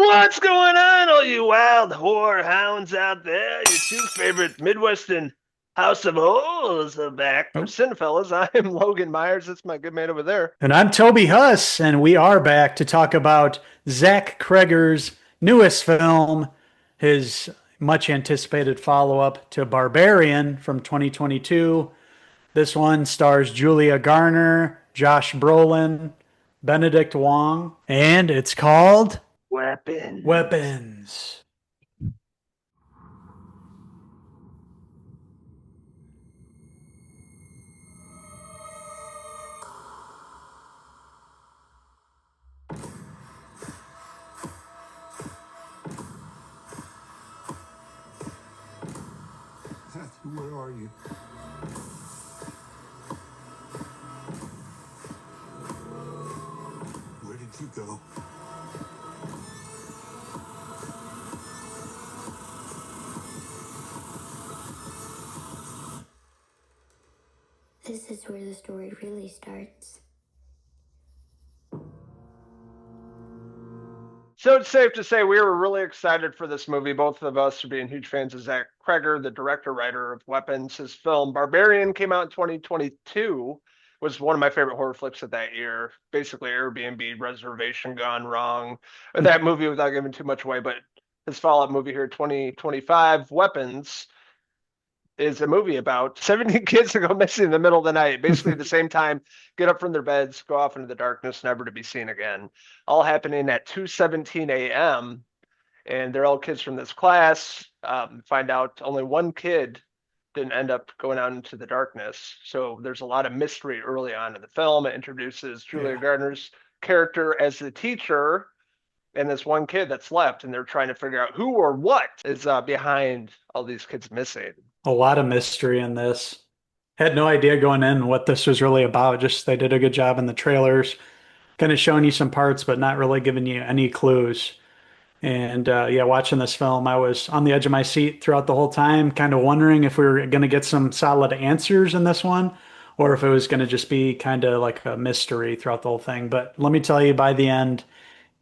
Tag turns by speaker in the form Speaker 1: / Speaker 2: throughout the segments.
Speaker 1: What's going on, all you wild whore hounds out there? Your two favorite Midwestern House of Holes are back for
Speaker 2: Oh,
Speaker 1: Cinephellas. I am Logan Myers. That's my good man over there.
Speaker 2: and I'm Toby Huss, and we are back to talk about Zach Cregger's newest film, his much anticipated follow up to Barbarian from 2022. This one stars Julia Garner, Josh Brolin, Benedict Wong, and it's called
Speaker 1: Weapons.
Speaker 2: Weapons.
Speaker 3: Matthew, where are you? Where did you go?
Speaker 4: This is where the story really starts.
Speaker 1: So it's safe to say we were really excited for this movie. Both of us are being huge fans of Zach Cregger, the director writer of Weapons. His film Barbarian came out in 2022. Was one of my favorite horror flicks of that year. Basically, Airbnb reservation gone wrong. That movie, without giving too much away, but his follow-up movie here, 2025, Weapons, is a movie about 17 kids that go missing in the middle of the night, basically at the same time, get up from their beds, go off into the darkness, never to be seen again. All happening at 2:17 a.m. And they're all kids from this class. Find out only one kid didn't end up going out into the darkness. So there's a lot of mystery early on in the film. It introduces Julia
Speaker 2: Yeah.
Speaker 1: Gardner's character as the teacher and this one kid that's left, and they're trying to figure out who or what is behind all these kids missing.
Speaker 2: A lot of mystery in this. Had no idea going in what this was really about. Just they did a good job in the trailers, kind of showing you some parts, but not really giving you any clues. And yeah, watching this film, I was on the edge of my seat throughout the whole time, kind of wondering if we were going to get some solid answers in this one, or if it was going to just be kind of like a mystery throughout the whole thing. But let me tell you, by the end,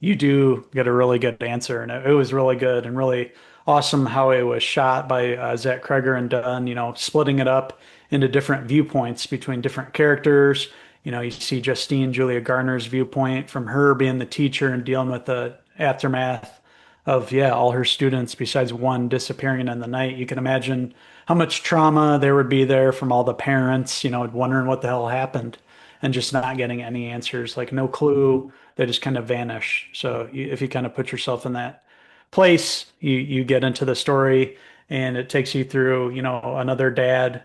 Speaker 2: you do get a really good answer, and it was really good and really awesome how it was shot by Zach Cregger and done. Splitting it up into different viewpoints between different characters. You see Justine, Julia Garner's viewpoint from her being the teacher and dealing with the aftermath of, yeah, all her students besides one disappearing in the night. You can imagine how much trauma there would be there from all the parents, wondering what the hell happened and just not getting any answers, like no clue. They just kind of vanish. So if you kind of put yourself in that place, you get into the story, and it takes you through, another dad,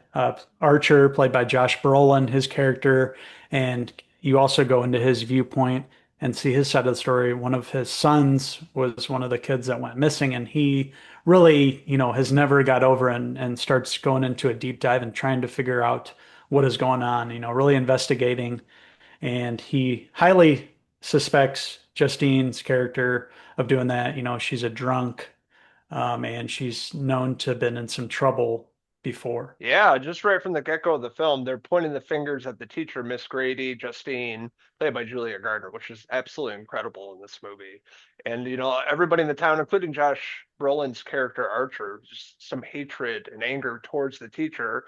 Speaker 2: Archer, played by Josh Brolin, his character, and you also go into his viewpoint and see his side of the story. One of his sons was one of the kids that went missing, and he really, has never got over and starts going into a deep dive and trying to figure out what is going on, really investigating. And he highly suspects Justine's character of doing that. She's a drunk, and she's known to have been in some trouble before.
Speaker 1: Yeah, just right from the get-go of the film, they're pointing the fingers at the teacher, Miss Grady, Justine, played by Julia Gardner, which is absolutely incredible in this movie. And everybody in the town, including Josh Brolin's character Archer, just some hatred and anger towards the teacher.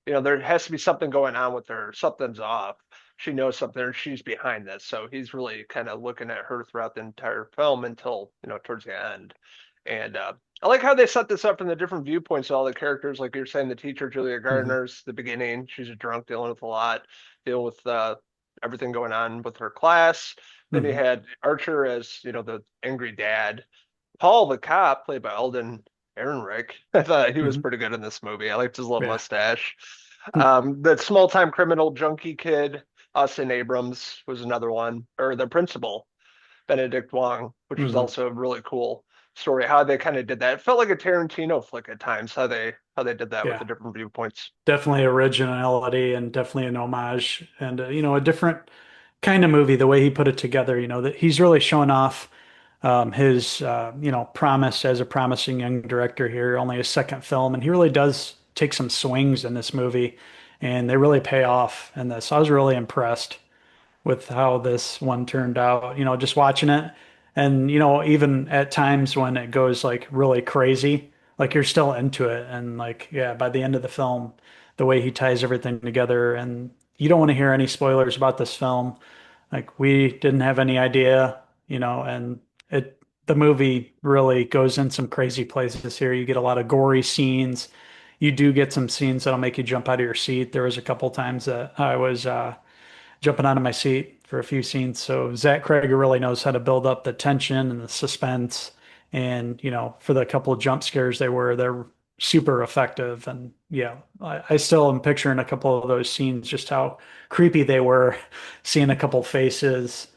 Speaker 1: There has to be something going on with her. Something's off. She knows something, or she's behind this. So he's really kind of looking at her throughout the entire film until, towards the end. And I like how they set this up from the different viewpoints of all the characters. Like you're saying, the teacher, Julia
Speaker 2: Mhm.
Speaker 1: Gardner's the beginning. She's a drunk, dealing with a lot, dealing with everything going on with her class. Then you
Speaker 2: Mhm.
Speaker 1: had Archer as, the angry dad. Paul, the cop, played by Alden Ehrenreich. I thought he was
Speaker 2: Mhm.
Speaker 1: pretty good in this movie. I liked his little
Speaker 2: Yeah.
Speaker 1: mustache. The small-time criminal junkie kid, Austin Abrams, was another one, or the principal, Benedict Wong, which was
Speaker 2: Mhm.
Speaker 1: also a really cool story. How they kind of did that. It felt like a Tarantino flick at times. How they did that with
Speaker 2: Yeah.
Speaker 1: the different viewpoints.
Speaker 2: Definitely originality and definitely an homage and, a different kind of movie, the way he put it together, that he's really showing off his, promise as a promising young director here, only his second film. And he really does take some swings in this movie, and they really pay off in this. I was really impressed with how this one turned out. Just watching it, And, even at times when it goes like really crazy, like you're still into it. And like, yeah, by the end of the film, the way he ties everything together, and you don't want to hear any spoilers about this film. Like we didn't have any idea, and the movie really goes in some crazy places here. You get a lot of gory scenes. You do get some scenes that'll make you jump out of your seat. There was a couple times that I was jumping out of my seat for a few scenes. So Zach Cregger really knows how to build up the tension and the suspense. And, for the couple of jump scares they're super effective. And yeah, I still am picturing a couple of those scenes, just how creepy they were, seeing a couple faces.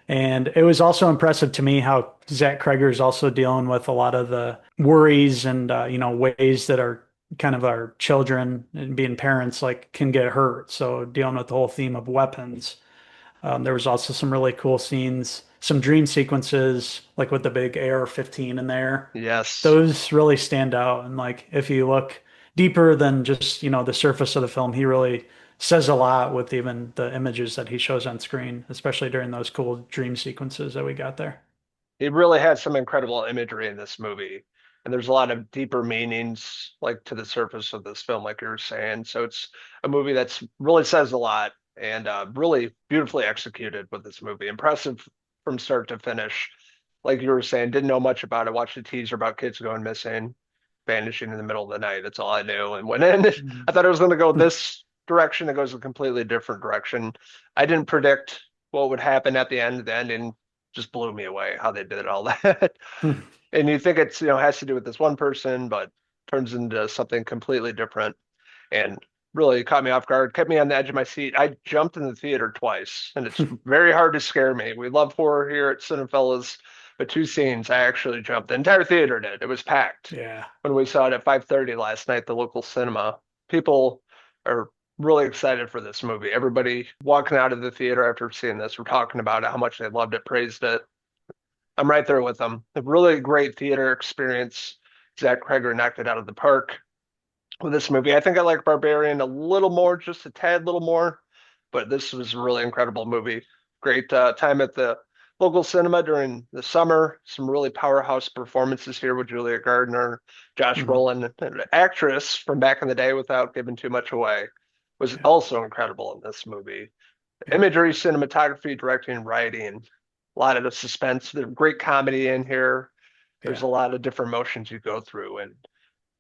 Speaker 2: And it was also impressive to me how Zach Cregger is also dealing with a lot of the worries and, ways that are kind of our children and being parents like can get hurt. So dealing with the whole theme of weapons. There was also some really cool scenes, some dream sequences, like with the big AR-15 in there.
Speaker 1: Yes.
Speaker 2: Those really stand out. And like if you look deeper than just, the surface of the film, he really says a lot with even the images that he shows on screen, especially during those cool dream sequences that we got there.
Speaker 1: It really had some incredible imagery in this movie. And there's a lot of deeper meanings like to the surface of this film, like you were saying. So it's a movie that's really says a lot and really beautifully executed with this movie. Impressive from start to finish. Like you were saying, didn't know much about it. Watched a teaser about kids going missing, vanishing in the middle of the night. That's all I knew. And went in, I thought it was going to go this direction. It goes a completely different direction. I didn't predict what would happen at the end. The ending just blew me away how they did all that. And you think it's, has to do with this one person, but turns into something completely different and really caught me off guard, kept me on the edge of my seat. I jumped in the theater twice, and it's very hard to scare me. We love horror here at Cinephellas, but two scenes I actually jumped. The entire theater did. It was packed
Speaker 2: Yeah.
Speaker 1: when we saw it at 5:30 last night, the local cinema. People are really excited for this movie. Everybody walking out of the theater after seeing this were talking about it, how much they loved it, praised it. I'm right there with them. A really great theater experience. Zach Cregger knocked it out of the park with this movie. I think I like Barbarian a little more, just a tad little more, but this was a really incredible movie. Great time at the local cinema during the summer. Some really powerhouse performances here with Julia Gardner, Josh
Speaker 2: Mhm.
Speaker 1: Brolin, an actress from back in the day without giving too much away, was
Speaker 2: Yeah.
Speaker 1: also incredible in this movie.
Speaker 2: Yeah.
Speaker 1: Imagery, cinematography, directing, writing, a lot of the suspense. There's great comedy in here. There's
Speaker 2: Yeah.
Speaker 1: a lot of different emotions you go through and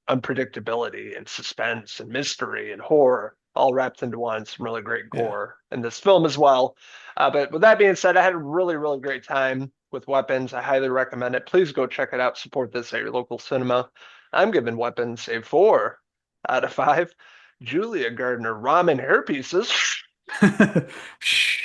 Speaker 1: unpredictability and suspense and mystery and horror all wrapped into one. Some really great
Speaker 2: Yeah.
Speaker 1: gore in this film as well. But with that being said, I had a really, really great time with Weapons. I highly recommend it. Please go check it out. Support this at your local cinema. I'm giving Weapons a 4 out of 5. Julia Gardner ramen hair pieces.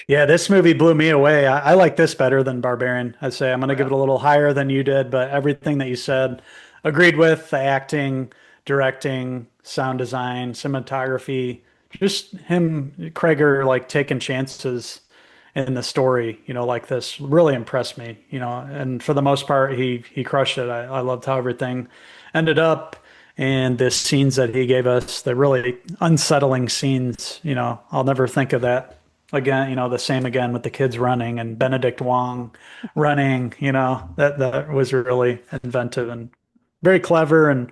Speaker 2: Yeah, this movie blew me away. I like this better than Barbarian. I'd say I'm going
Speaker 1: Oh
Speaker 2: to give
Speaker 1: yeah,
Speaker 2: it a little higher than you did, but everything that you said, agreed with the acting, directing, sound design, cinematography, just him, Krager, like taking chances in the story, like this really impressed me, and for the most part, he crushed it. I loved how everything ended up and the scenes that he gave us, the really unsettling scenes, I'll never think of that again, the same again with the kids running and Benedict Wong running, that was really inventive and very clever and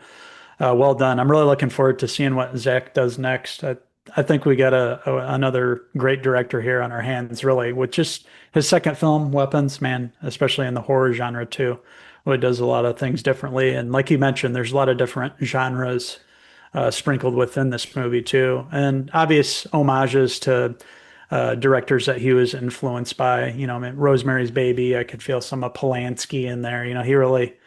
Speaker 2: well done. I'm really looking forward to seeing what Zach does next. I think we got another great director here on our hands, really, with just his second film, Weapons, man, especially in the horror genre too. Well, he does a lot of things differently. And like you mentioned, there's a lot of different genres sprinkled within this movie too, and obvious homages to directors that he was influenced by. I mean, Rosemary's Baby. I could feel some of Polanski in there. He really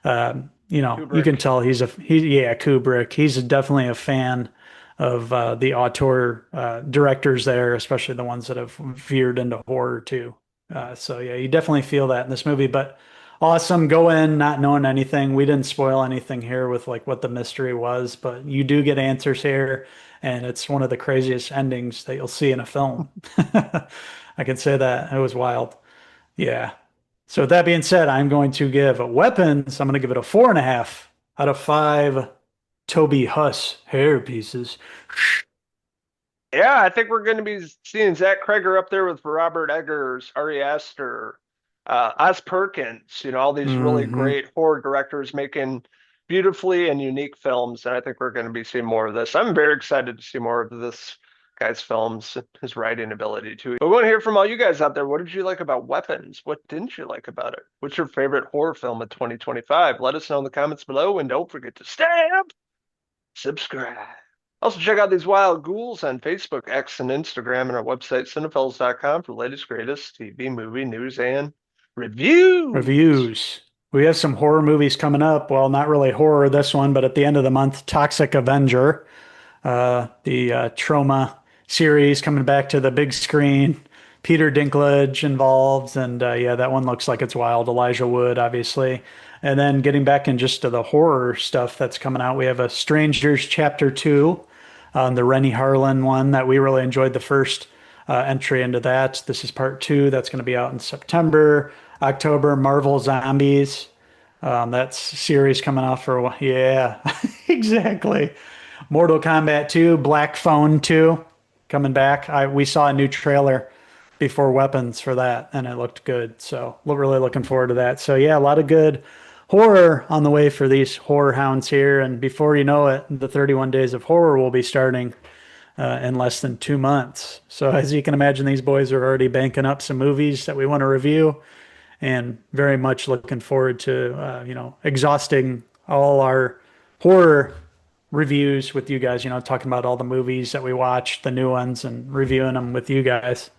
Speaker 2: you can
Speaker 1: Kubrick.
Speaker 2: tell yeah, Kubrick. He's definitely a fan of the auteur directors there, especially the ones that have veered into horror too. So yeah, you definitely feel that in this movie. But awesome, go in not knowing anything. We didn't spoil anything here with like what the mystery was, but you do get answers here, and it's one of the craziest endings that you'll see in a film. I can say that it was wild. Yeah. So with that being said, I'm going to give weapons. I'm going to give it a 4.5 out of 5 Toby Huss hair pieces.
Speaker 1: Yeah, I think we're going to be seeing Zach Cregger up there with Robert Eggers, Ari Aster, Oz Perkins, all these really
Speaker 2: Hmm.
Speaker 1: great horror directors making beautifully and unique films. And I think we're going to be seeing more of this. I'm very excited to see more of this guy's films, his writing ability too. But we want to hear from all you guys out there. What did you like about Weapons? What didn't you like about it? What's your favorite horror film of 2025? Let us know in the comments below, and don't forget to stamp, subscribe. Also, check out these wild ghouls on Facebook, X, and Instagram, and our website, Cinephellas.com, for the latest, greatest TV, movie, news, and reviews.
Speaker 2: Reviews. We have some horror movies coming up. Well, not really horror this one, but at the end of the month, Toxic Avenger, the Trauma series coming back to the big screen. Peter Dinklage involved, and yeah, that one looks like it's wild. Elijah Wood, obviously. And then getting back in just to the horror stuff that's coming out, we have a Strangers Chapter 2, the Rennie Harlan one that we really enjoyed the first entry into that. This is part 2 that's going to be out in September. October, Marvel Zombies. That's series coming off for a while. Yeah, exactly. Mortal Kombat 2, Black Phone 2 coming back. We saw a new trailer before Weapons for that, and it looked good. So we're really looking forward to that. So yeah, a lot of good horror on the way for these horror hounds here. And before you know it, the 31 Days of Horror will be starting in less than 2 months. So as you can imagine, these boys are already banking up some movies that we want to review, and very much looking forward to exhausting all our horror reviews with you guys. Talking about all the movies that we watched, the new ones, and reviewing them with you guys.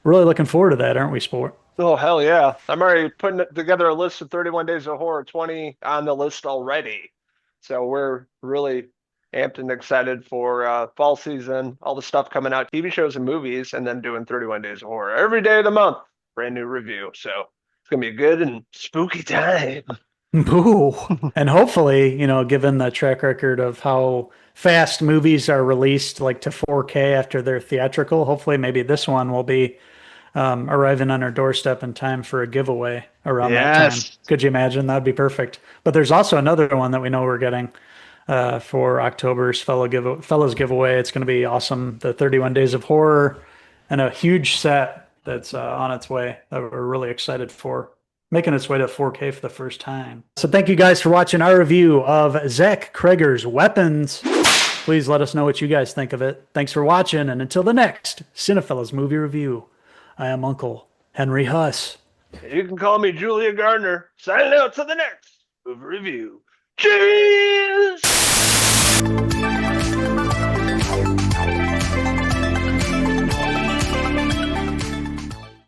Speaker 2: Really looking forward to that, aren't we, Sport?
Speaker 1: Oh, hell yeah. I'm already putting together a list of 31 Days of Horror, 20 on the list already. So we're really amped and excited for fall season, all the stuff coming out, TV shows and movies, and then doing 31 Days of Horror every day of the month. Brand new review. So it's going to be a good and spooky time.
Speaker 2: Boo. And hopefully, given the track record of how fast movies are released, like to 4K after they're theatrical, hopefully maybe this one will be arriving on our doorstep in time for a giveaway around that time.
Speaker 1: Yes.
Speaker 2: Could you imagine? That'd be perfect. But there's also another one that we know we're getting for October's fellas giveaway. It's going to be awesome. The 31 Days of Horror, and a huge set that's on its way that we're really excited for, making its way to 4K for the first time. So thank you guys for watching our review of Zach Cregger's Weapons. Please let us know what you guys think of it. Thanks for watching, and until the next Cinephellas movie review, I am Uncle Henry Huss.
Speaker 1: You can call me Julia Gardner. Signing out to the next movie review. Cheers!